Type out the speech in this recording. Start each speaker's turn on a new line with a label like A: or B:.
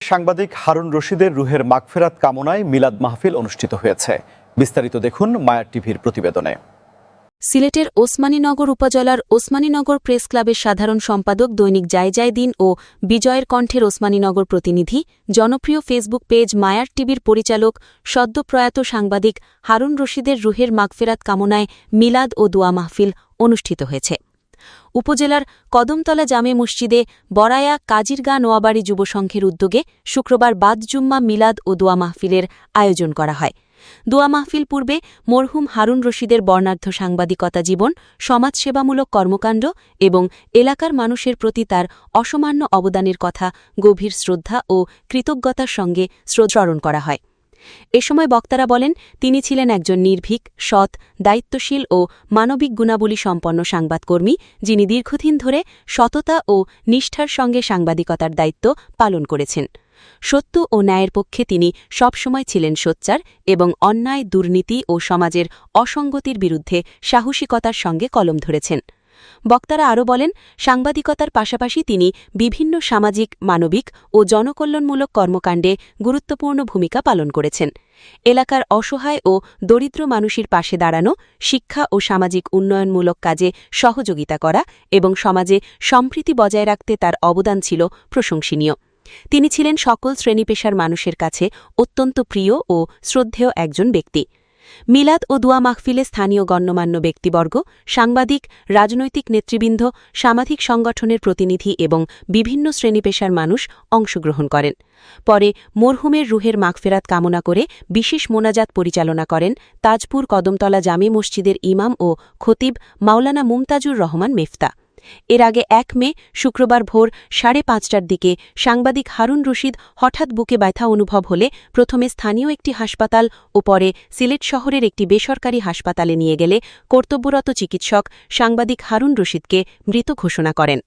A: সাংবাদিক হারুন রশিদের রুহের মাগফিরাত কামনায় মিলাদ মাহফিল অনুষ্ঠিত হয়েছে। বিস্তারিত দেখুন মায়ার টিভির প্রতিবেদনে।
B: সিলেটের ওসমানীনগর উপজেলার ওসমানীনগর প্রেস ক্লাবের সাধারণ সম্পাদক দৈনিক জায়জায়দিন ও বিজয়ের কণ্ঠের ওসমানীনগর প্রতিনিধি, জনপ্রিয় ফেসবুক পেজ মায়ার টিভির পরিচালক সদ্য প্রয়াত সাংবাদিক হারুন রশিদের রুহের মাগফিরাত কামনায় মিলাদ ও দোয়া মাহফিল অনুষ্ঠিত হয়েছে। উপজেলার কদমতলা জামে মসজিদে বরায়া কাজিরগা নোয়াবাড়ি যুব সংঘের উদ্যোগে শুক্রবার বাদ জুম্মা মিলাদ ও দোয়া মাহফিলের আয়োজন করা হয়। দোয়া মাহফিল পূর্বে মরহুম হারুন রশিদের বর্ণাঢ্য সাংবাদিকতা জীবন, সমাজসেবামূলক কর্মকাণ্ড এবং এলাকার মানুষের প্রতি তার অসামান্য অবদানের কথা গভীর শ্রদ্ধা ও কৃতজ্ঞতার সঙ্গে স্মরণ করা হয়। এ সময় বক্তারা বলেন, তিনি ছিলেন একজন নির্ভীক, সৎ, দায়িত্বশীল ও মানবিক গুণাবলী সম্পন্ন সংবাদকর্মী, যিনি দীর্ঘদিন ধরে সততা ও নিষ্ঠার সঙ্গে সাংবাদিকতার দায়িত্ব পালন করেছেন। সত্য ও ন্যায়ের পক্ষে তিনি সবসময় ছিলেন সোচ্চার এবং অন্যায়, দুর্নীতি ও সমাজের অসঙ্গতির বিরুদ্ধে সাহসিকতার সঙ্গে কলম ধরেছেন। বক্তারা আরও বলেন, সাংবাদিকতার পাশাপাশি তিনি বিভিন্ন সামাজিক, মানবিক ও জনকল্যাণমূলক কর্মকাণ্ডে গুরুত্বপূর্ণ ভূমিকা পালন করেছেন। এলাকার অসহায় ও দরিদ্র মানুষের পাশে দাঁড়ানো, শিক্ষা ও সামাজিক উন্নয়নমূলক কাজে সহযোগিতা করা এবং সমাজে সম্প্রীতি বজায় রাখতে তার অবদান ছিল প্রশংসনীয়। তিনি ছিলেন সকল শ্রেণীপেশার মানুষের কাছে অত্যন্ত প্রিয় ও শ্রদ্ধেয় একজন ব্যক্তি। মিলাদ ও দোয়া মাহফিলে স্থানীয় গণ্যমান্য ব্যক্তিবর্গ, সাংবাদিক, রাজনৈতিক নেতৃবৃন্দ, সামাজিক সংগঠনের প্রতিনিধি এবং বিভিন্ন শ্রেণীপেশার মানুষ অংশগ্রহণ করেন। পরে মরহুমের রুহের মাগফিরাত কামনা করে বিশেষ মোনাজাত পরিচালনা করেন তাজপুর কদমতলা জামে মসজিদের ইমাম ও খতিব মাওলানা মুমতাজুর রহমান মেফতা। এর আগে ১ মে শুক্রবার ভোর ৫:৩০টার দিকে সাংবাদিক হারুন রশিদ হঠাৎ বুকে ব্যথা অনুভব হলে প্রথমে স্থানীয় একটি হাসপাতাল ও পরে সিলেট শহরের একটি বেসরকারি হাসপাতালে নিয়ে গেলে কর্তব্যরত চিকিৎসক সাংবাদিক হারুন রশিদকে মৃত ঘোষণা করেন।